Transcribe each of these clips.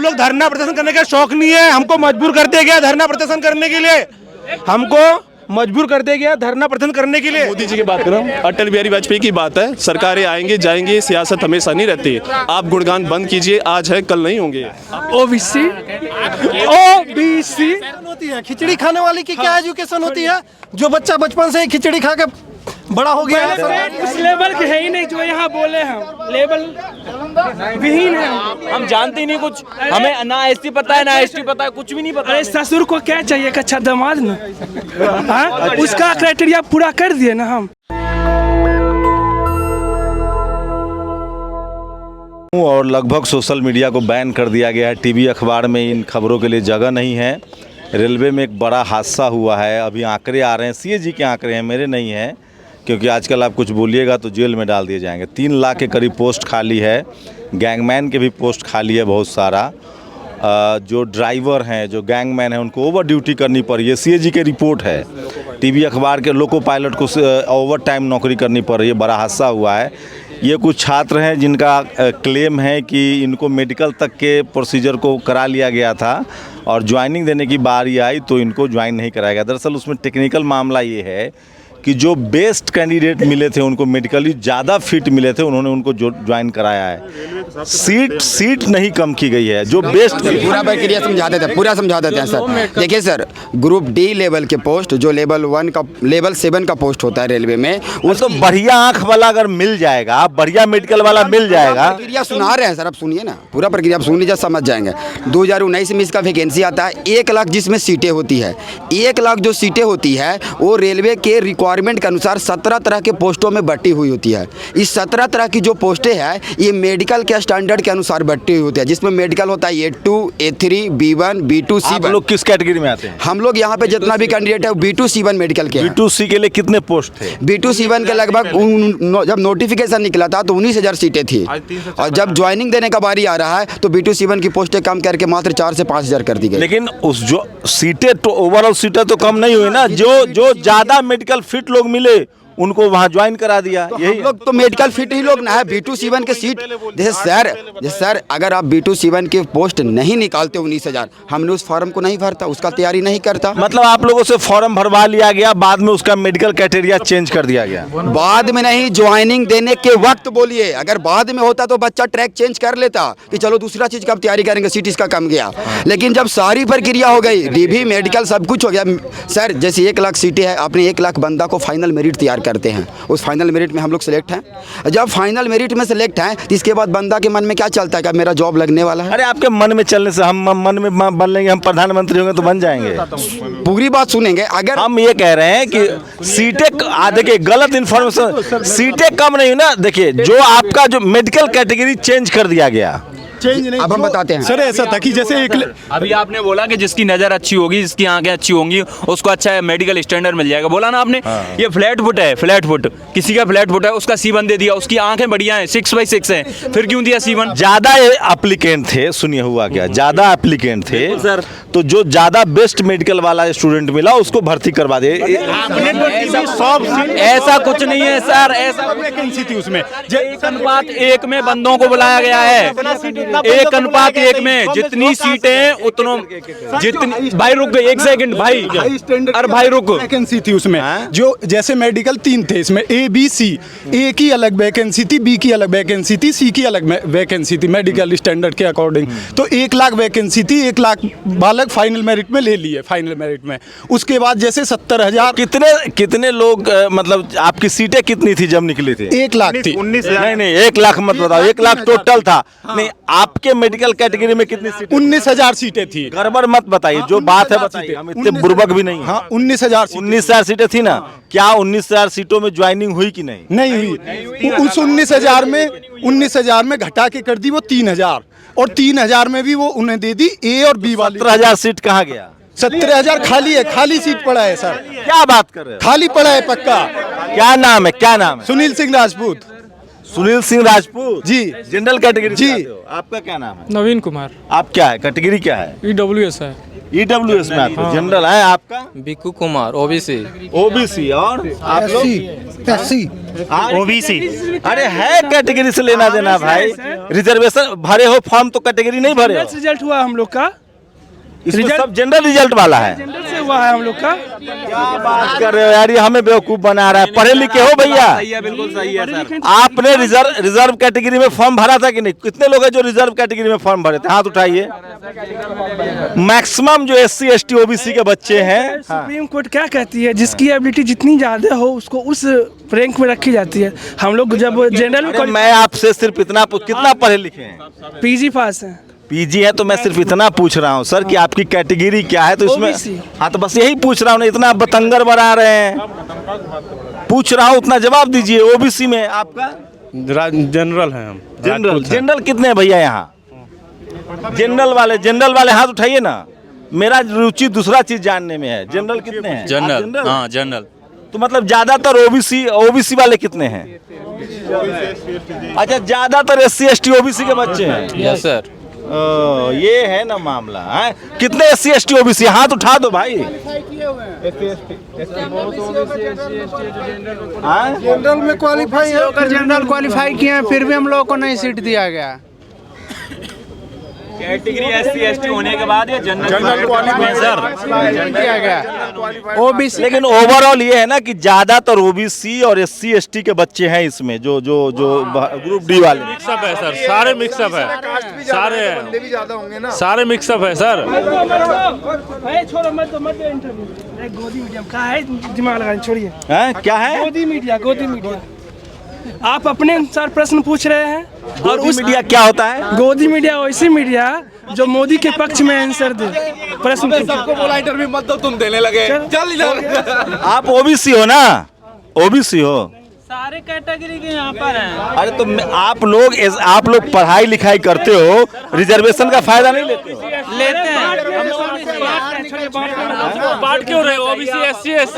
लोग धरना प्रदर्शन करने का शौक नहीं है, हमको मजबूर कर दिया गया धरना प्रदर्शन करने के लिए, हमको मजबूर कर दिया गया धरना प्रदर्शन करने के लिए। मोदी जी की बात कर रहा हूँ, अटल बिहारी वाजपेयी की बात है। सरकारें आएंगी जाएंगी, सियासत हमेशा नहीं रहती। आप गुणगान बंद कीजिए, आज है कल नहीं होंगे। ओबीसी होती है, खिचड़ी खाने वाली की क्या एजुकेशन होती है? जो बच्चा बचपन से खिचड़ी खा के बड़ा हो गया है, उस लेवल के है ही नहीं जो यहाँ बोले हम, लेवल विहीन है। हम जानते ही नहीं कुछ, हमें ना एसटी पता है ना एसटी पता है, कुछ भी नहीं पता। अरे ससुर को क्या चाहिए, अच्छा दामाद ना, हाँ? उसका क्राइटेरिया पूरा कर दिए ना हम। और लगभग सोशल मीडिया को बैन कर दिया गया है। टीवी अखबार में इन खबरों के लिए जगह नहीं है। रेलवे में एक बड़ा हादसा हुआ है, अभी आंकड़े आ रहे हैं, सीएजी के आंकड़े हैं, मेरे नहीं हैं, क्योंकि आजकल आप कुछ बोलिएगा तो जेल में डाल दिए जाएंगे। 3 लाख के करीब पोस्ट खाली है, गैंगमैन के भी पोस्ट खाली है बहुत सारा। जो ड्राइवर हैं, जो गैंगमैन हैं, उनको ओवर ड्यूटी करनी पड़ी है, सीएजी की रिपोर्ट है। टीवी अखबार के लोको पायलट को ओवर टाइम नौकरी करनी पड़ रही है, बड़ा हादसा हुआ है। ये कुछ छात्र हैं जिनका क्लेम है कि इनको मेडिकल तक के प्रोसीजर को करा लिया गया था और ज्वाइनिंग देने की बारी आई तो इनको ज्वाइन नहीं कराया गया। दरअसल उसमें टेक्निकल मामला ये है कि जो बेस्ट कैंडिडेट मिले थे, उनको मेडिकली ज़्यादा फिट मिले थे, उन्होंने उनको जो ज्वाइन कराया है। सीट नहीं कम की गई है, जो बेस्ट। पूरा प्रक्रिया समझा देते हैं, पूरा समझा देते हैं सर। देखिए सर, ग्रुप डी लेवल के पोस्ट, जो लेवल 1 का, लेवल 7 का पोस्ट होता है रेलवे में, उसको बढ़िया आंख वाला अगर मिल जाएगा, बढ़िया मेडिकल वाला मिल जाएगा। प्रक्रिया सुना रहे हैं सर, आप सुनिए ना, पूरा प्रक्रिया आप सुन लीजिए, समझ जाएंगे। 2019 में इसका वैकेंसी आता है, 1 लाख जिसमें सीटें होती है। 1 लाख जो सीटें होती है वो रेलवे के रिक्वायरमेंट के अनुसार 17 तरह के पोस्टों में बटी हुई होती है। इस 17 तरह की जो पोस्टें हैं ये मेडिकल के स्टैंडर्ड के अनुसार बटी हुई होती है, जिसमें मेडिकल होता है A2, A3, B1, B2, C1। आप लोग किस कैटेगरी में आते हैं? हम लोग यहाँ पे जितना भी कैंडिडेट है B2, C1 मेडिकल के। B2, C के लिए कितने पोस्ट थे? B2, C1 के लगभग जब नोटिफिकेशन निकला था तो 19,000 सीटें थी, और जब ज्वाइनिंग देने का बारी आ रहा है तो B2, C1 की पोस्टें कम करके मात्र 4 से 5,000 कर दी गई। लेकिन उस जो सीटें तो ओवरऑल सीटें तो कम नहीं हुई ना, जो ज़्यादा मेडिकल फिट लोग मिले उनको वहाँ ज्वाइन करा दिया। तो यही हम लोग तो मेडिकल फिट ही लोग ना है। B2, C1 के सीट, जैसे सर अगर आप B2, C1 के पोस्ट नहीं निकालते 19,000, हमने उस फॉर्म को नहीं भरता, उसका तैयारी नहीं करता। मतलब आप लोगों से फॉर्म भरवा लिया गया, बाद में उसका मेडिकल क्राइटेरिया चेंज कर दिया गया। बाद में नहीं, ज्वाइनिंग देने के वक्त बोलिए। अगर बाद में होता तो बच्चा ट्रैक चेंज कर लेता कि चलो दूसरा चीज़ का आप तैयारी करेंगे, सीट इसका कम गया। लेकिन जब सारी प्रक्रिया हो गई, डीबी मेडिकल सब कुछ हो गया सर, जैसे 1 लाख सीटें हैं, आपने 1 लाख बंदा को फाइनल मेरिट तैयार करते हैं, उस फाइनल मेरिट में हम लोग सेलेक्ट हैं। जब फाइनल मेरिट में सेलेक्ट हैं तो इसके बाद बंदा के मन में क्या चलता है कि मेरा जॉब लगने वाला है। अरे आपके मन में चलने से हम मन में बन लेंगे, हम प्रधानमंत्री होंगे तो बन जाएंगे। पूरी बात सुनेंगे। अगर हम ये कह रहे हैं कि सीटें, देखिए गलत इन्फॉर्मेशन, सीटें कम नहीं ना, देखिए जो आपका जो मेडिकल कैटेगरी चेंज कर दिया गया, चेंज नहीं। अब हम बताते हैं सर, ऐसा था कि जैसे एक अभी आपने बोला कि जिसकी नज़र अच्छी होगी, जिसकी आंखें अच्छी होंगी, उसको अच्छा मेडिकल स्टैंडर्ड मिल जाएगा, बोला ना आपने। ये फ्लैट फुट है, फ्लैट फुट, किसी का फ्लैट फुट है, उसका C1 दे दिया, उसकी आंखें बढ़िया हैं, 6/6 हैं, फिर क्यों दिया C1? ज्यादा एप्लीकेंट थे, सुनिए हुआ क्या, ज्यादा एप्लीकेंट थे सर, तो जो ज्यादा बेस्ट मेडिकल वाला स्टूडेंट मिला उसको भर्ती करवा दे। ऐसा कुछ नहीं है सर, ऐसा वैकेंसी थी उसमें, 1:1 में बंदों को बुलाया गया है। 1:1 में जितनी सीटें हैं उतनों, जितनी, भाई रुक गए 1 सेकंड भाई, अरे भाई रुक। वैकेंसी थी उसमें, जो जैसे मेडिकल 3 थे, इसमें A, B, C, A की अलग वैकेंसी थी, B की अलग वैकेंसी थी, C की अलग वैकेंसी थी मेडिकल स्टैंडर्ड के अकॉर्डिंग। तो 1 लाख वैकेंसी थी, 1 लाख बालक फाइनल मेरिट में ले लिए, फाइनल मेरिट में। उसके बाद जैसे 70,000। कितने लोग, मतलब आपकी सीटें कितनी थी जब निकली थी? 1 लाख थी। नहीं 1 लाख मत बताओ, 1 लाख टोटल था। नहीं, आपके मेडिकल कैटेगरी में कितनी सीटें? 19,000 सीटें थी। गड़बड़ मत बताइए, जो बात है बताइए, हम इतने बुर्बक भी नहीं। हाँ, 19,000 सीटें थी ना, क्या 19,000 सीटों में ज्वाइनिंग हुई कि नहीं? नहीं हुई। उस 19,000 में घटा के कर दी वो 3,000, और 3,000 में भी वो उन्हें दे दी A और B वाली। 17,000 सीट कहाँ गया? 17,000 खाली है, खाली सीट पड़ा है सर। क्या बात कर रहे हैं? खाली पड़ा है पक्का। क्या नाम है, क्या नाम है? सुनील सिंह राजपूत। सुनील सिंह राजपूत जी, जनरल कैटेगरी जी। आपका क्या नाम है? नवीन कुमार। आप क्या है, कैटेगरी क्या है? EWS है। ईडब्ल्यूएस में आते हो, जनरल है आपका? बिक्कू कुमार ओबीसी। ओबीसी और आप लोग? ओबीसी। अरे है कैटेगरी से लेना देना भाई, रिजर्वेशन भरे हो फॉर्म तो कैटेगरी नहीं भरे हो। रिजल्ट हुआ हम लोग का, इसमें सब जनरल रिजल्ट वाला है। जनरल से हुआ है हम लोग का। क्या बात कर रहे हो यार, ये हमें बेवकूफ बना रहा है। पढ़े लिखे हो भैया? सही है, बिल्कुल सही है सर। आपने रिजर्व कैटेगरी में फॉर्म भरा था कि नहीं? कितने लोग हैं जो रिजर्व कैटेगरी में फॉर्म भरे थे, हाथ उठाइए। मैक्सिमम जो SC ST OBC के बच्चे हैं। सुप्रीम कोर्ट क्या कहती है, जिसकी एबिलिटी जितनी ज्यादा हो उसको उस रैंक में रखी जाती है। हम लोग जब जनरल अरे मैं आपसे सिर्फ इतना कितना पढ़े लिखे हैं? PG पास है। PG है तो मैं सिर्फ इतना पूछ रहा हूँ सर कि आपकी कैटेगरी क्या है, तो इसमें OBC। हाँ तो बस यही पूछ रहा हूँ ना, इतना बतंगर बना रहे हैं। पूछ रहा हूँ उतना जवाब दीजिए। OBC में आपका? जनरल है हम। जनरल कितने हैं भैया यहाँ? जनरल वाले हाथ उठाइए ना। मेरा रुचि दूसरा चीज जानने में है। जनरल कितने हैं? जनरल, हाँ जनरल। तो मतलब ज्यादातर OBC वाले कितने हैं? अच्छा, ज्यादातर SC ST OBC के बच्चे हैं। Yes sir. ये है ना मामला है। कितने SC ST OBC? हाथ उठा दो भाई। जनरल में क्वालिफाई है, जनरल क्वालिफाई किए हैं, फिर भी हम लोगों को नहीं सीट दिया गया। कैटेगरी SC ST होने के बाद ये जनरल सर किया गया OBC। लेकिन ओवरऑल ये है ना कि ज्यादातर OBC और SC ST के बच्चे हैं इसमें, जो ग्रुप D वाले। मिक्सअप है सर, सारे मिक्सअप है, सारे मिक्सअप है सर। छोड़ो मत इंटरव्यू। गोदी मीडियम का है, दिमाग लगाने छोड़िए। क्या है? गोदी मीडिया। आप अपने अनुसार प्रश्न पूछ रहे हैं। और उस मीडिया क्या होता है? गोदी मीडिया वैसी मीडिया जो मोदी के पक्ष में आंसर दे। प्रश्न सबको बोला इंटरव्यू मत दो, तुम देने लगे। चल इधर। आप OBC हो ना? OBC हो? सारे कैटेगरी के यहाँ पर हैं। अरे तो आप लोग पढ़ाई लिखाई करते हो, रिजर्वेशन का फायदा नहीं लेते हो? लेते हैं। बात क्यों रहे? OBC SC ST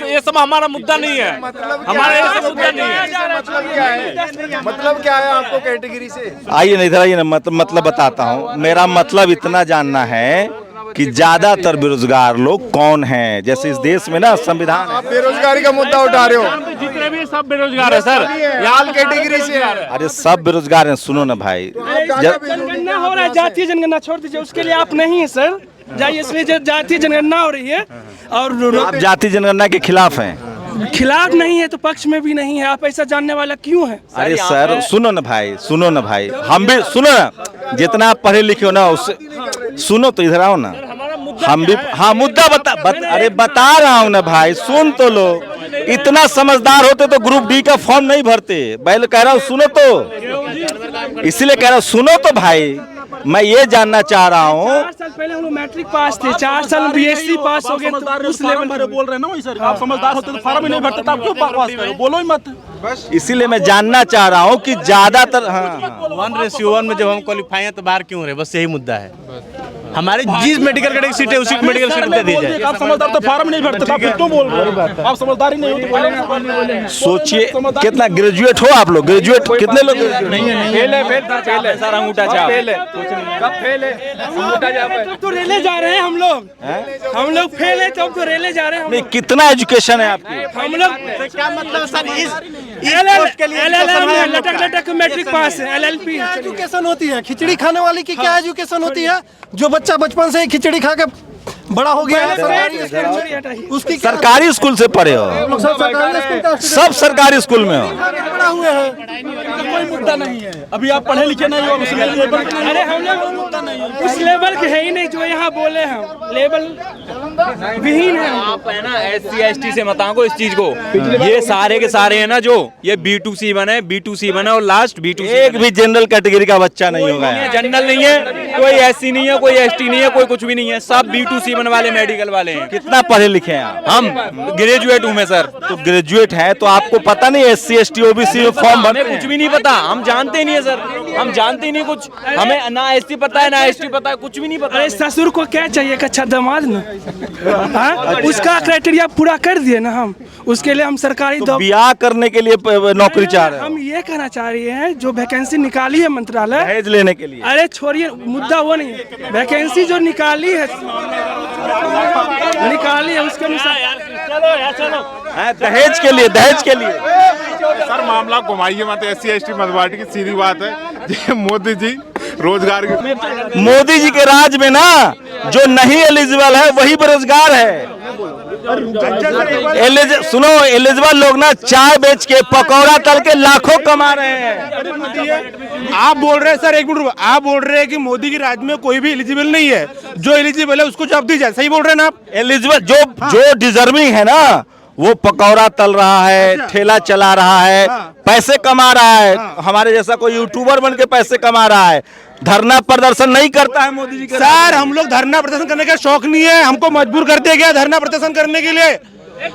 ये सब हमारा मुद्दा नहीं है, हमारा ये सब मुद्दा नहीं है। मतलब क्या है आपको कैटेगरी से? आइए ना इधर आइए ना, मतलब बताता हूँ। मेरा मतलब इतना जानना है कि ज्यादातर बेरोजगार लोग कौन हैं। जैसे इस देश में ना संविधान है। बेरोजगारी का मुद्दा उठा रहे हो? जितने भी सब बेरोजगार है सर, यहाँ कैटेगरी से। अरे सब बेरोजगार हैं। सुनो ना भाई, जनगणना हो रहा है, जातीय जनगणना छोड़ दीजिए, उसके लिए आप नहीं है सर। जाइए, इसलिए जातीय जनगणना हो रही है और आप जाति जनगणना के खिलाफ हैं? खिलाफ नहीं है तो पक्ष में भी नहीं है। आप ऐसा जानने वाला क्यों है? अरे सर सुनो ना भाई, हम भी सुनो ना, जितना आप पढ़े लिखे हो ना उससे सुनो तो इधर आओ ना। हम भी हाँ मुद्दा अरे बता रहा हूँ ना भाई, सुन तो लो। इतना समझदार होते तो ग्रुप D का फॉर्म नहीं भरते। पहले कह रहा हूँ सुनो तो, इसीलिए कह रहा हूँ सुनो तो भाई। मैं ये जानना चाह रहा हूँ, 4 साल पहले हम लोग मैट्रिक पास थे, 4 साल BSc पास हो गए, तो उस लेवल पर बोल रहे हैं ना वही सर। आप समझदार होते तो फार्म ही नहीं भरते, तो आप क्यों पास करो? बोलो ही मत। इसीलिए मैं जानना चाह रहा हूँ कि ज्यादातर 1:1 में जब हम क्वालिफाई हैं तो बाहर क्यों रहे? बस यही मुद्दा है। हमारे जिस मेडिकल कैटेगरी सीट है उसी मेडिकल सीट दे दी जाए। आप समझदार तो फार्म नहीं भरते, आप क्यों बोल रहे हो? आप समझदार ही नहीं हो तो सोचिए कितना ग्रेजुएट हो आप लोग। ग्रेजुएट कितने लोग? सर अंगूठा छाप। तो रेले जा रहे हैं हम लोग फेल है, तब तो रेले जा रहे हैं नहीं, कितना एजुकेशन है आपकी? हम लोग। क्या मतलब सर? लटक मैट्रिक पास है, LLP एजुकेशन होती है। खिचड़ी खाने वाली की क्या एजुकेशन होती है? जो बच्चा बचपन से ही खिचड़ी खा के बड़ा हो गया है, उसकी सरकारी स्कूल से पढ़े हो? सब सरकारी स्कूल में हो? बड़ा हुए हैं, कोई मुद्दा नहीं है। अभी आप पढ़े लिखे नहीं हो, अरे हम लोग उस लेवल के है ही नहीं जो यहाँ बोले हम। लेवल विहीन है। आप है ना SC ST से मत आंको इस चीज को। ये सारे के सारे है ना, जो ये B2C बने और लास्ट B2C। एक भी जनरल कैटेगरी का बच्चा नहीं होगा। जनरल नहीं है, कोई SC नहीं है, कोई ST नहीं है, कोई कुछ भी नहीं है। सब B2C वाले मेडिकल वाले हैं। कितना पढ़े लिखे हैं आप? हम ग्रेजुएट हूँ मैं सर। तो ग्रेजुएट है तो आपको पता नहीं SC ST OBC में फॉर्म भरने? कुछ भी नहीं पता, हम जानते ही नहीं है सर। हम जानते ही नहीं कुछ। हमें ना SC पता है ना ST पता है, कुछ भी नहीं पता। अरे ससुर को क्या चाहिए? अच्छा दामाद ना। उसका क्राइटेरिया पूरा कर दिए ना हम। उसके लिए हम सरकारी ब्याह करने के लिए नौकरी चाह रहे हैं। हम ये कहना चाह रहे हैं जो वैकेंसी निकाली है मंत्रालय दहेज लेने के लिए। अरे छोड़िए, मुद्दा वो नहीं है, वैकेंसी जो निकाली है उसके अनुसार दहेज के लिए सर मामला घुमाइए मत, SC ST मधुबाटी की सीधी बात है। ये मोदी जी रोजगार के मोदी जी के राज में ना जो नहीं एलिजिबल है वही बेरोजगार है। सुनो, एलिजिबल लोग ना चाय बेच के पकौड़ा तल के लाखों कमा रहे हैं। आप बोल रहे हैं सर, एक मिनट रुको, आप बोल रहे हैं कि मोदी की राज में कोई भी एलिजिबल नहीं है, जो एलिजिबल है उसको जॉब दी जाए, सही बोल रहे हैं ना आप? एलिजिबल जो डिजर्विंग है ना वो पकौड़ा तल रहा है, ठेला चला रहा है, पैसे कमा रहा है, हमारे जैसा कोई यूट्यूबर बन के पैसे कमा रहा है, धरना प्रदर्शन नहीं करता है मोदी जी के। सर हम लोग धरना प्रदर्शन करने का शौक नहीं है, हमको मजबूर कर दिया गया धरना प्रदर्शन करने के लिए,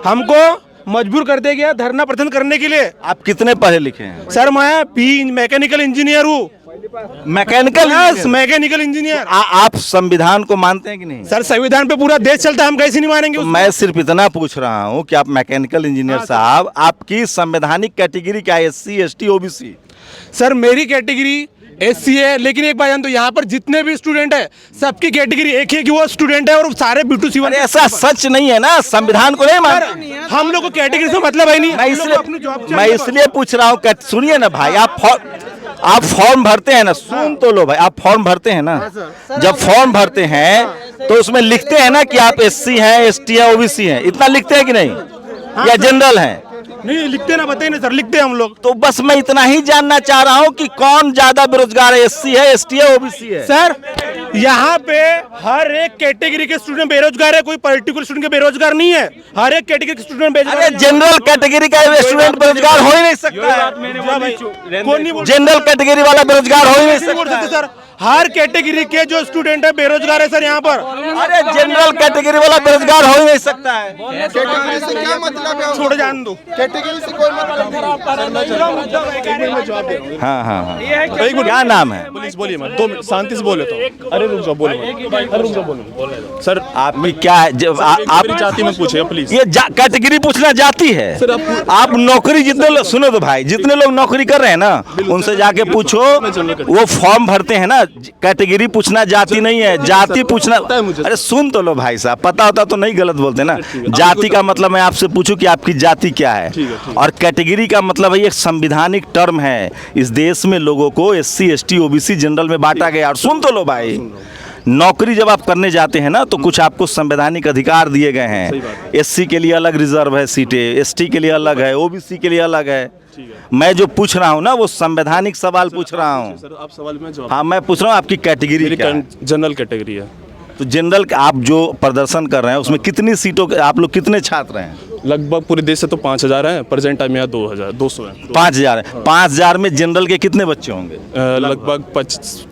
हमको मजबूर कर दिया गया धरना प्रदर्शन करने के लिए। आप कितने पढ़े लिखे हैं? सर मैं मैकेनिकल इंजीनियर हूँ, मैकेनिकल इंजीनियर। आप संविधान को मानते हैं कि नहीं? सर संविधान पे पूरा देश चलता है, हम कैसे नहीं मानेंगे उसको? मैं सिर्फ इतना पूछ रहा हूँ कि आप मैकेनिकल इंजीनियर साहब, आपकी संवैधानिक कैटेगरी क्या है? SC ST OBC? सर मेरी कैटेगरी SC है, लेकिन एक बात जान, तो यहाँ पर जितने भी स्टूडेंट है सबकी कैटेगरी एक ही है कि वो स्टूडेंट है और सारे B2C1। ऐसा सच नहीं है ना, संविधान को नहीं मानते। हम लोग को कैटेगरी से मतलब है नहीं। मैं इसलिए पूछ रहा हूँ, सुनिए ना भाई, आप फॉर्म भरते हैं ना, सुन तो लो भाई, आप फॉर्म भरते हैं ना, जब फॉर्म भरते हैं तो उसमें लिखते हैं ना कि आप SC हैं, ST है, OBC हैं, इतना लिखते हैं कि नहीं? या जनरल हैं? नहीं लिखते ना, बताइए ना सर, लिखते हैं हम लोग। तो बस मैं इतना ही जानना चाह रहा हूँ कि कौन ज्यादा बेरोजगार है, SC है, ST है, OBC है? सर यहाँ पे हर एक कैटेगरी के स्टूडेंट बेरोजगार है, कोई पर्टिकुलर स्टूडेंट के बेरोजगार नहीं है, हर एक कैटेगरी के स्टूडेंट बेरोजगार। अरे जनरल कैटेगरी का स्टूडेंट बेरोजगार हो ही नहीं सकता, जनरल कैटेगरी वाला बेरोजगार हो ही नहीं सकता सर। हर कैटेगरी के जो स्टूडेंट है बेरोजगार है सर यहाँ पर। अरे जनरल कैटेगरी वाला बेरोजगार हो ही नहीं सकता है। कैटेगरी से क्या मतलब है? छोड़ जान दो, कैटेगरी से कोई मतलब नहीं। हाँ, क्या नाम है? प्लीज बोलिए मत, 2 मिनट शांति से बोले तो। अरे रुक जाओ, बोलो मत, अरे रुक जाओ, बोलो सर। आप में क्या है? जब आप जाति में पूछेगा प्लीज। ये कैटेगरी पूछना जाती है सर? आप नौकरी जितने लोग, सुनो तो भाई, जितने लोग नौकरी कर रहे हैं ना उनसे जाके पूछो, वो फॉर्म भरते हैं ना, कैटेगरी पूछना जाति नहीं है, जाति पूछना। अरे सुन तो लो भाई साहब, पता होता तो नहीं गलत बोलते ना। जाति का मतलब मैं आपसे पूछूं कि आपकी जाति क्या है, और कैटेगरी का मतलब है एक संविधानिक टर्म है। इस देश में लोगों को SC ST OBC जनरल में बांटा गया। और सुन तो लो भाई, नौकरी जब आप करने जाते हैं ना तो कुछ आपको संवैधानिक अधिकार दिए गए हैं। SC के लिए अलग रिजर्व है सीटें, ST के लिए अलग है, OBC के लिए अलग है। मैं जो पूछ रहा हूँ ना वो संवैधानिक सवाल पूछ रहा हूँ। सर आप सवाल में जवाब। हाँ मैं पूछ रहा हूँ आपकी कैटेगरी क्या है? जनरल कैटेगरी है। तो जनरल आप जो प्रदर्शन कर रहे हैं उसमें कितनी सीटों के, आप लोग कितने छात्र हैं? लगभग पूरे देश से तो 5000 हैं, प्रेजेंट टाइम में 200 हैं। 5000 है। 5000 में जनरल के कितने बच्चे होंगे? लगभग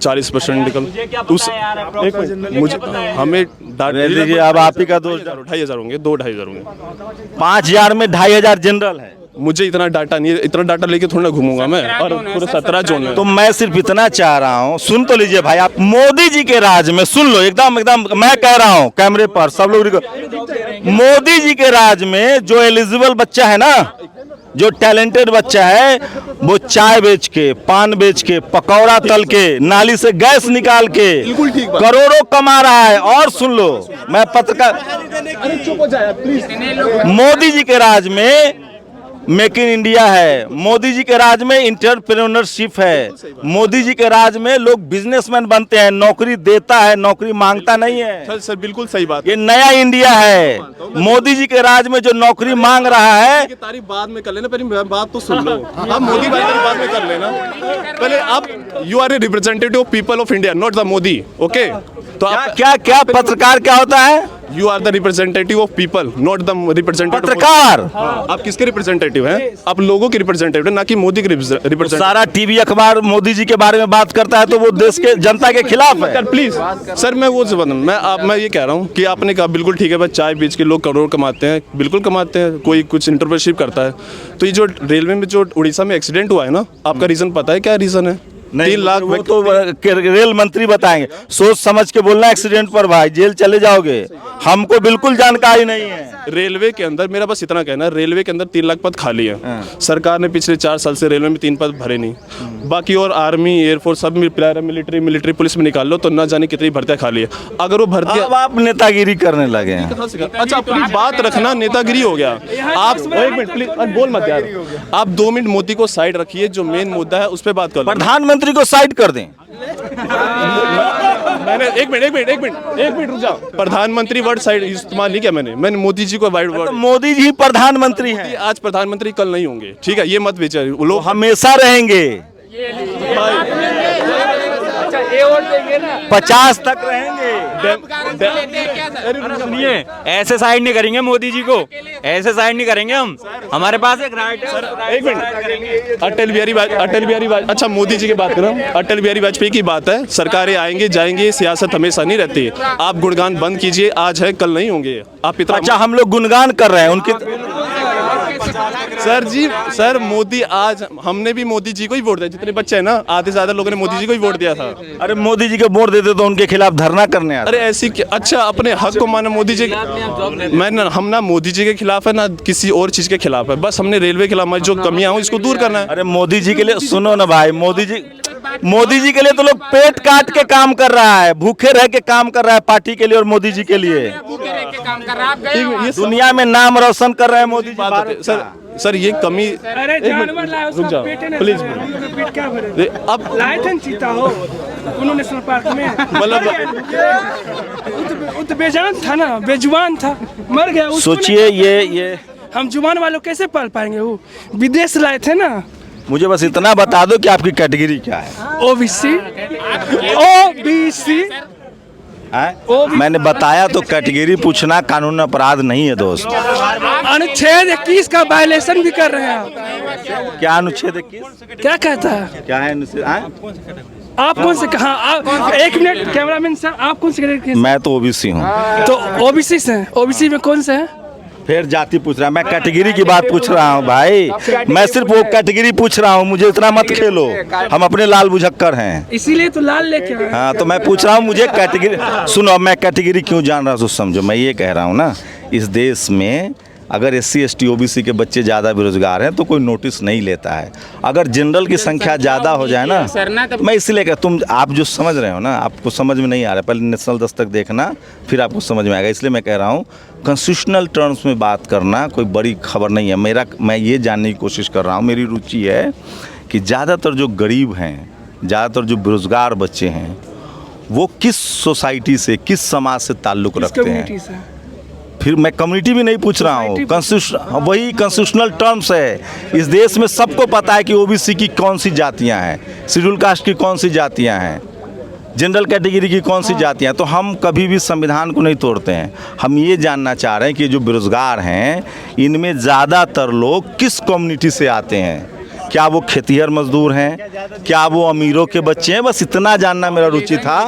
40% निकल उस एक मुझे हमें दीजिए, अब आप ही का दोष। 2500 होंगे, 2-2500 होंगे। 5000 में 2500 जनरल है। मुझे इतना डाटा नहीं है, इतना डाटा लेके थोड़ा घूमूंगा मैं, और पूरे 17 जोन में। तो मैं सिर्फ इतना चाह रहा हूँ, सुन तो लीजिए भाई, आप मोदी जी के राज में, सुन लो एकदम मैं कह रहा हूँ कैमरे पर सब लोग, मोदी जी के राज में जो एलिजिबल बच्चा है ना, जो टैलेंटेड बच्चा है, वो चाय बेच के, पान बेच के, पकौड़ा तल के, नाली से गैस निकाल के करोड़ों कमा रहा है। और सुन लो, मैं पत्रकार, मोदी जी के राज में मेक इन इंडिया है, मोदी जी के राज में इंटरप्रेन्योरशिप है, मोदी जी के राज में लोग बिजनेसमैन बनते हैं, नौकरी देता है, नौकरी मांगता नहीं है। सर बिल्कुल सही बात। ये नया इंडिया है। मोदी जी के राज में जो नौकरी मांग रहा है, तारीफ बाद में कर लेना, पहले बात तो सुन लो। आप मोदी बाद में कर लेना, पहले आप you are a representative of people of India, not the Modi. Okay, तो आप क्या पत्रकार क्या होता है? You are the representative of people, not the representative. पत्रकार आप किसके रिप्रेजेंटेटिव हैं? आप लोगों के रिप्रेजेंटेटिव हैं, ना कि मोदी के रिप्रेजेंटेटिव। सारा टीवी अखबार मोदी जी के बारे में बात करता है तो वो देश के जनता के खिलाफ है। प्लीज सर, मैं वो मैं ये कह रहा हूँ कि आपने कहा बिल्कुल ठीक है, बस चाय बेच के लोग करोड़ कमाते हैं, बिल्कुल कमाते हैं, कोई कुछ इंटरप्रेन्योरशिप करता है। तो ये जो रेलवे में जो उड़ीसा में एक्सीडेंट हुआ है ना, आपका रीजन पता है क्या रीजन है? नहीं 3 लाख वो तो रेल मंत्री बताएंगे। सोच समझ के बोलना, एक्सीडेंट पर भाई जेल चले जाओगे। हमको बिल्कुल जानकारी नहीं है। रेलवे के अंदर मेरा बस इतना कहना है, रेलवे के अंदर 3 लाख पद खाली है। सरकार ने पिछले 4 साल से रेलवे में 3 पद भरे नहीं। बाकी और आर्मी, एयरफोर्स सब मिलिट्री पुलिस में निकाल लो तो न जाने कितनी भर्तियां खाली है। अगर वो भर्तियां, अब आप नेतागिरी करने लगे हैं। अच्छा अपनी बात रखना, नेतागिरी हो गया। आप 1 मिनट प्लीज बोल मत यार, आप 2 मिनट मोदी को साइड रखिए, जो मेन मुद्दा है उस पर बात कर लो। प्रधानमंत्री को साइड कर दें। मैंने एक मिनट रुक जाओ। प्रधानमंत्री वर्ड साइड इस्तेमाल नहीं किया मैंने मोदी जी को वर्ड। तो मोदी जी प्रधानमंत्री हैं। आज प्रधानमंत्री कल नहीं होंगे, ठीक है, ये मत विचार, वो लोग हमेशा रहेंगे। 50 तक रहेंगे। सुनिए, ऐसे साइड नहीं करेंगे मोदी जी को, ऐसे साइड नहीं करेंगे हम। हमारे पास एक राइट है। 1 मिनट, अटल बिहारी वाजपेयी, अच्छा मोदी जी की बात कर रहा हूँ। अटल बिहारी वाजपेयी की बात है, सरकारें आएंगे जाएंगे, सियासत हमेशा नहीं रहती। आप गुणगान बंद कीजिए, आज है कल नहीं होंगे। आप इतना अच्छा, हम लोग गुणगान कर रहे हैं उनके। सर मोदी, आज हमने भी मोदी जी को ही वोट दिया। जितने बच्चे हैं ना, आधे से ज्यादा लोगों ने मोदी जी को ही वोट दिया था। अरे मोदी जी को वोट देते तो उनके खिलाफ धरना करने आते। अरे ऐसी अच्छा, अपने हक को माना मोदी जी। हम ना मोदी जी के खिलाफ है ना किसी और चीज के खिलाफ है, बस हमने रेलवे के खिलाफ जो कमियां हो इसको दूर करना है। अरे मोदी जी के लिए सुनो ना भाई, मोदी जी के लिए तो लोग पेट काट के काम कर रहा है, भूखे रह के काम कर रहा है पार्टी के लिए और मोदी जी के लिए। दुनिया में नाम रोशन कर रहे हैं मोदी जी। सर ये कमी, अरे जानवर लाए रुक जाओ प्लीज। क्या भरे? अब लाए थे चीता हो कुल्लू नेशनल पार्क में, मतलब वो तो बेजान था ना, बेजुबान था, मर गया। सोचिए ये हम जुबान वालों कैसे पाल पाएंगे? वो विदेश लाए थे ना। मुझे बस इतना बता दो कि आपकी कैटेगरी क्या है। ओबीसी। मैंने बताया तो कैटेगरी पूछना कानून अपराध नहीं है दोस्त। अनुच्छेद 21 का वायलेशन भी कर रहे हैं आप। क्या अनुच्छेद 21 क्या कहता है? क्या है अनुच्छेद? आप कौन से कहा? एक मिनट कैमरामैन सर, आप कौन से कैटेगरी? मैं तो ओबीसी हूँ। तो ओबीसी से, ओबीसी में कौन से है? फिर जाति पूछ रहा है, मैं कैटेगरी की बात पूछ रहा हूँ भाई। मैं सिर्फ वो कैटेगरी पूछ रहा हूँ, मुझे इतना मत खेलो, हम अपने लाल बुझक्कर हैं। इसीलिए तो लाल लेके आए। हाँ तो मैं पूछ रहा हूँ, मुझे कैटेगरी सुनो। मैं कैटेगरी क्यों जान रहा हूँ समझो। मैं ये कह रहा हूँ ना, इस देश में अगर SC ST OBC के बच्चे ज़्यादा बेरोजगार हैं तो कोई नोटिस नहीं लेता है। अगर जनरल की संख्या ज़्यादा हो जाए ना, मैं इसलिए कह, आप जो समझ रहे हो ना, आपको समझ में नहीं आ रहा, पहले नेशनल दस्तक देखना फिर आपको समझ में आएगा। इसलिए मैं कह रहा हूँ कॉन्स्टिट्यूशनल टर्म्स में बात करना कोई बड़ी खबर नहीं है। मैं ये जानने की कोशिश कर रहा हूँ, मेरी रुचि है कि ज़्यादातर जो गरीब हैं, ज़्यादातर जो बेरोजगार बच्चे हैं, वो किस सोसाइटी से, किस समाज से ताल्लुक़ रखते हैं। फिर मैं कम्युनिटी भी नहीं पूछ रहा हूँ, वही कॉन्स्टिट्यूशनल टर्म्स है। इस देश में सबको पता है कि OBC की कौन सी जातियाँ हैं, शेड्यूल कास्ट की कौन सी जातियाँ हैं, जनरल कैटेगरी की कौन सी जातियाँ। तो हम कभी भी संविधान को नहीं तोड़ते हैं। हम ये जानना चाह रहे हैं कि जो बेरोजगार हैं, इनमें ज़्यादातर लोग किस कम्युनिटी से आते हैं। क्या वो खेतिहर मजदूर हैं, क्या वो अमीरों के बच्चे हैं? बस इतना जानना मेरा रुचि था।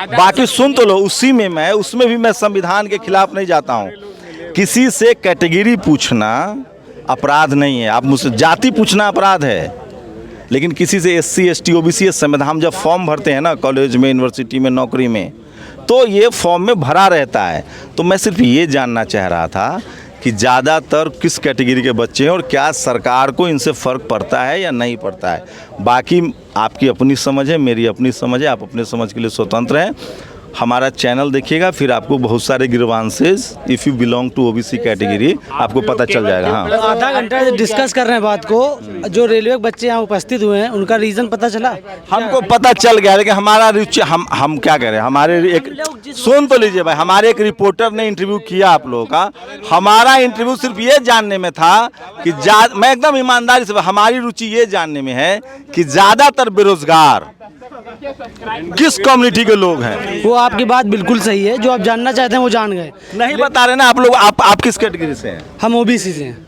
बाकी सुन तो लो, उसमें भी मैं संविधान के खिलाफ नहीं जाता हूँ। किसी से कैटेगरी पूछना अपराध नहीं है, आप मुझसे जाति पूछना अपराध है। लेकिन किसी से SC ST OBC संविधान, हम जब फॉर्म भरते हैं ना कॉलेज में, यूनिवर्सिटी में, नौकरी में, तो ये फॉर्म में भरा रहता है। तो मैं सिर्फ ये जानना चाह रहा था कि ज़्यादातर किस कैटेगरी के बच्चे हैं और क्या सरकार को इनसे फ़र्क पड़ता है या नहीं पड़ता है। बाकी आपकी अपनी समझ है, मेरी अपनी समझ है, आप अपने समझ के लिए स्वतंत्र हैं। हमारा चैनल देखिएगा, फिर आपको बहुत सारे grievances, if you belong to OBC category, आपको पता चल जाएगा। हाँ, आधा घंटा डिस्कस कर रहे हैं बात को। जो रेलवे बच्चे यहाँ उपस्थित हुए हैं उनका रीज़न पता चला? हमको पता चल गया, लेकिन हमारा रुचि, हम क्या करें, हमारे एक सुन तो लीजिए भाई, हमारे एक रिपोर्टर ने इंटरव्यू किया आप लोगों का। हमारा इंटरव्यू सिर्फ ये जानने में था कि मैं एकदम ईमानदारी से, हमारी रुचि ये जानने में है कि ज़्यादातर बेरोजगार किस कम्युनिटी के लोग हैं। वो आपकी बात बिल्कुल सही है, जो आप जानना चाहते हैं वो जान गए। नहीं बता रहे ना आप लोग, आप किस कैटेगरी से हैं? हम OBC से हैं,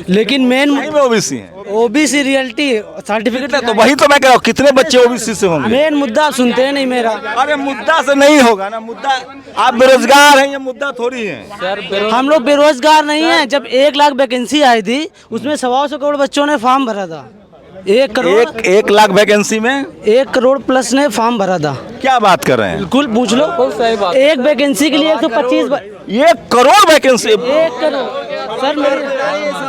लेकिन मेन OBC हैं। OBC रियलिटी सर्टिफिकेट तो वही तो मैं कह रहा हूँ, कितने बच्चे OBC से होंगे? मेन मुद्दा आप सुनते हैं नहीं मेरा। अरे मुद्दा से नहीं होगा ना, मुद्दा आप बेरोजगार हैं, ये मुद्दा थोड़ी है। हम लोग बेरोजगार नहीं हैं। जब 1 लाख वैकेंसी आई थी, उसमें 125 करोड़ बच्चों ने फॉर्म भरा था। 1 करोड़ 1 लाख वैकेंसी में 1 करोड़ प्लस ने फॉर्म भरा था। क्या बात कर रहे हैं? बिल्कुल पूछ लो, एक वैकेंसी के लिए 125 1 करोड़ वैकेंसी 1 करोड़। सर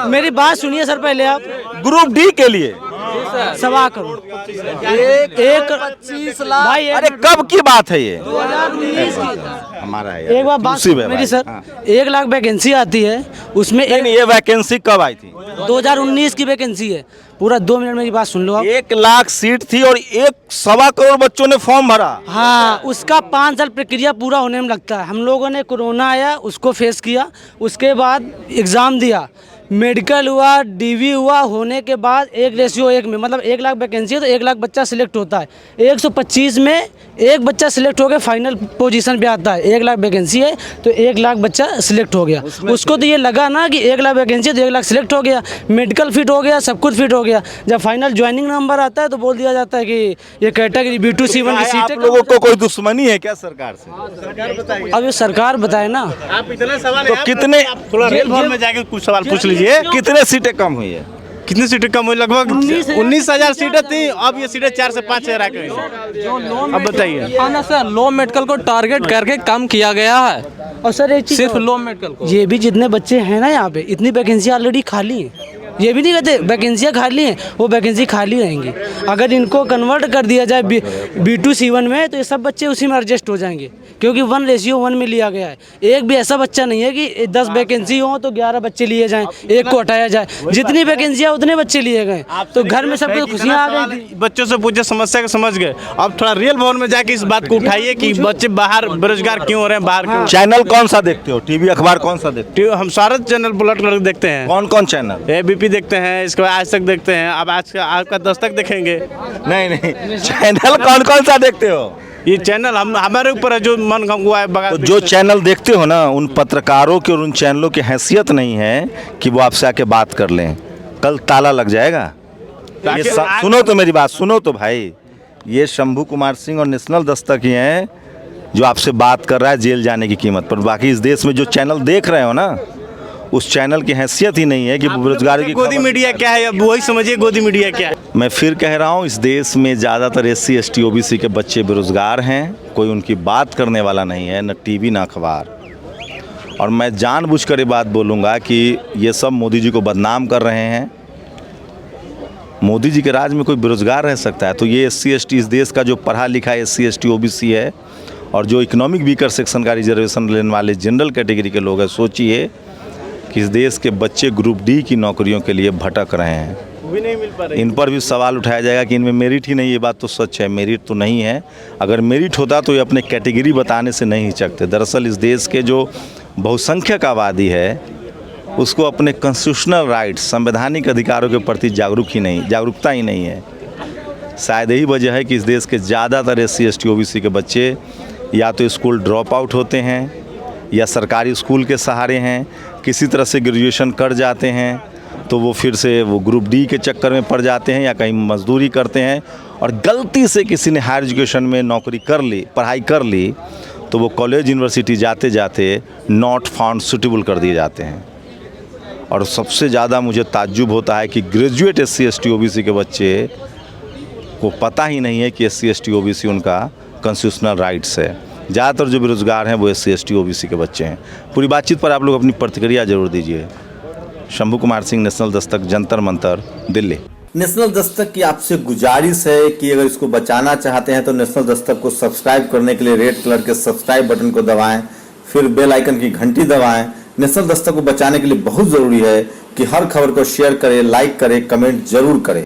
मेरी बात सुनिए सर, पहले आप ग्रुप डी के लिए 1.25 करोड़ 1.25 लाख भाई। अरे कब की बात है ये? 2019 की। हमारा है एक बार बात दूसरी मेरी भाई। सर, हाँ। 1 लाख वैकेंसी आती है उसमें नहीं, ये वैकेंसी कब आई थी? 2019 की वैकेंसी है। पूरा 2 मिनट मेरी बात सुन लो आप। 1 लाख सीट थी और 1.25 करोड़ बच्चों ने फॉर्म भरा। हाँ, उसका 5 साल प्रक्रिया पूरा होने में लगता है। हम लोगों ने कोरोना आया उसको फेस किया, उसके बाद एग्ज़ाम दिया, मेडिकल हुआ, डीवी हुआ, होने के बाद 1:1 में, मतलब 1 लाख वैकेंसी है तो 1 लाख बच्चा सिलेक्ट होता है। 125 में एक बच्चा सिलेक्ट हो गया, फाइनल पोजीशन पे आता है। 1 लाख वैकेंसी है तो 1 लाख बच्चा सिलेक्ट हो गया। उसको तो ये लगा ना कि 1 लाख वैकेंसी है तो 1 लाख सिलेक्ट हो गया, मेडिकल फिट हो गया, सब कुछ फिट हो गया। जब फाइनल ज्वाइनिंग नंबर आता है तो बोल दिया जाता है कि ये कैटेगरी B2C1 की सीट आप है। लोगों को कोई दुश्मनी है क्या सरकार से? अब ये सरकार बताए ना। आप इतने सवाल तो कितने थोड़ा रेल भवन में जाके कुछ सवाल पूछ लीजिए। कितने सीटें कम हुई है? कितनी सीटें कम हुई? लगभग 19,000 सीटें थी, अब ये सीटें 4 से 5 हज़ार गई। अब बताइए। ना सर, लो मेडिकल को टारगेट करके कम किया गया है, और सर एक चीज़ सिर्फ लो मेडिकल को। ये भी जितने बच्चे हैं ना यहाँ पे, इतनी वैकेंसी ऑलरेडी खाली है। ये भी नहीं कहते वैकेंसियाँ खाली हैं, वो वैकेंसी खाली रहेंगी। अगर इनको कन्वर्ट कर दिया जाए B2C1 में तो ये सब बच्चे उसी में एडजस्ट हो जाएंगे, क्योंकि 1:1 में लिया गया है। एक भी ऐसा बच्चा नहीं है कि 10 वैकेंसी हो तो 11 बच्चे लिए जाएं, एक को हटाया जाए। जितनी वैकेंसियाँ उतने बच्चे लिए गए, तो घर में सबको खुशियाँ आ गई थी। बच्चों से पूछे, समस्या को समझ गए। अब थोड़ा रियल भवन में जाके इस बात को उठाइए कि बच्चे बाहर बेरोजगार क्यों हो रहे हैं, बाहर क्यों। चैनल कौन सा देखते हो? टीवी अखबार कौन सा देखते हम सारे चैनल बुलेट करके देखते हैं। हो? कौन चैनल? ABP देखते हैं, इसके बाद आज तक देखते हैं। अब आज का दस्तक देखेंगे। नहीं चैनल कौन सा देखते हो? ये चैनल हमारे ऊपर है, जो मन हुआ है। तो जो चैनल देखते हो ना, उन पत्रकारों की और उन चैनलों की हैसियत नहीं है कि वो आपसे आके बात कर लें। कल ताला लग जाएगा। सुनो तो मेरी बात सुनो तो भाई, ये शंभू कुमार सिंह और नेशनल दस्तक ही हैं जो आपसे बात कर रहा है जेल जाने की कीमत पर। बाकी इस देश में जो चैनल देख रहे हो ना, उस चैनल की हैसियत ही नहीं है कि बेरोजगारी की गोदी मीडिया क्या है, अब वही समझिए गोदी मीडिया क्या है। मैं फिर कह रहा हूँ, इस देश में ज़्यादातर SC ST OBC के बच्चे बेरोजगार हैं। कोई उनकी बात करने वाला नहीं है, न टीवी न अखबार। और मैं जानबूझकर ये बात बोलूँगा कि ये सब मोदी जी को बदनाम कर रहे हैं। मोदी जी के राज में कोई बेरोजगार रह सकता है? तो ये SC ST इस देश का जो पढ़ा लिखा SC ST OBC है और जो इकोनॉमिक वीकर सेक्शन का रिजर्वेशन लेने वाले जनरल कैटेगरी के लोग हैं, सोचिए कि इस देश के बच्चे ग्रुप D की नौकरियों के लिए भटक रहे हैं। भी नहीं मिल पा रही। इन पर भी सवाल उठाया जाएगा कि इनमें मेरिट ही नहीं। ये बात तो सच है, मेरिट तो नहीं है। अगर मेरिट होता तो ये अपने कैटेगरी बताने से नहीं हिचकते। दरअसल इस देश के जो बहुसंख्यक आबादी है, उसको अपने कॉन्स्टिट्यूशनल राइट्स, संवैधानिक अधिकारों के प्रति जागरूकता ही नहीं है। शायद यही वजह है कि इस देश के ज़्यादातर SC ST OBC के बच्चे या तो स्कूल ड्रॉप आउट होते हैं, या सरकारी स्कूल के सहारे हैं, किसी तरह से ग्रेजुएशन कर जाते हैं तो वो फिर से वो ग्रुप D के चक्कर में पड़ जाते हैं, या कहीं मजदूरी करते हैं। और गलती से किसी ने हायर एजुकेशन में नौकरी कर ली, पढ़ाई कर ली, तो वो कॉलेज यूनिवर्सिटी जाते जाते नॉट फाउंड सूटेबल कर दिए जाते हैं। और सबसे ज़्यादा मुझे ताज्जुब होता है कि ग्रेजुएट SC ST OBC के बच्चे को पता ही नहीं है कि SC ST OBC उनका कॉन्स्टिट्यूशनल राइट्स है। ज़्यादातर जो बेरोजगार हैं वो SC ST OBC के बच्चे हैं। पूरी बातचीत पर आप लोग अपनी प्रतिक्रिया जरूर दीजिए। शंभू कुमार सिंह, नेशनल दस्तक, जंतर मंतर, दिल्ली। नेशनल दस्तक की आपसे गुजारिश है कि अगर इसको बचाना चाहते हैं तो नेशनल दस्तक को सब्सक्राइब करने के लिए रेड कलर के सब्सक्राइब बटन को दबाएं, फिर बेल आइकन की घंटी दबाएं। नेशनल दस्तक को बचाने के लिए बहुत जरूरी है कि हर खबर को शेयर करें, लाइक करें, कमेंट जरूर करें।